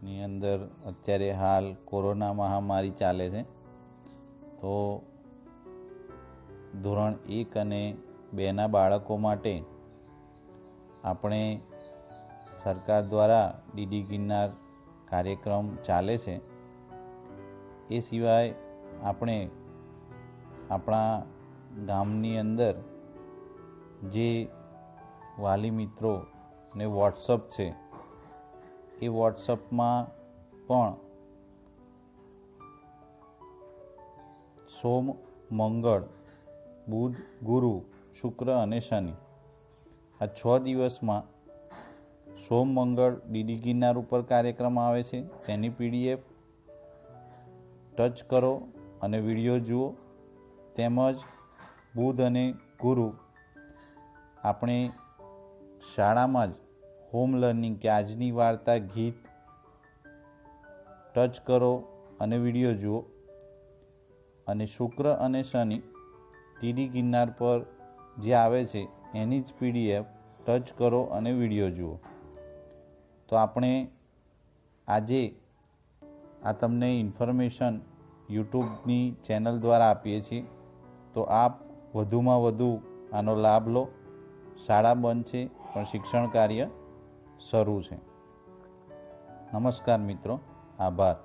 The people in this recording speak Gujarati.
ની અંદર અત્યારે હાલ કોરોના મહામારી ચાલે છે, તો ધોરણ 1 અને 2ના બાળકો માટે આપણે સરકાર દ્વારા ડીડી ગિરનાર કાર્યક્રમ ચાલે છે. એ સિવાય આપણે આપણા ગામની અંદર જે વાલી મિત્રોને વોટ્સઅપ છે, એ વોટ્સઅપમાં પણ સોમ, મંગળ, બુધ, ગુરુ, શુક્ર અને શનિ આ 6 દિવસમાં સોમ મંગળ ડીડી ગિરનાર ઉપર કાર્યક્રમ આવે છે. તેની PDF ટચ કરો અને વિડીયો જુઓ. તેમજ બુધ અને ગુરુ આપણે શાળામાં જ હોમ લર્નિંગ કે આજની વાર્તા ગીત ટચ કરો અને વિડીયો જુઓ. અને શુક્ર અને શનિ ડીડી ગિરનાર પર જે આવે છે એની જ PDF ટચ કરો અને વિડીયો જુઓ. તો આપણે આજે આ તમને ઇન્ફોર્મેશન યુટ્યુબની ચેનલ દ્વારા આપીએ છીએ, તો આપ વધુમાં વધુ આનો લાભ લો. શાળા બંધ છે પણ શિક્ષણ કાર્ય શરૂ છે. નમસ્કાર મિત્રો, આભાર.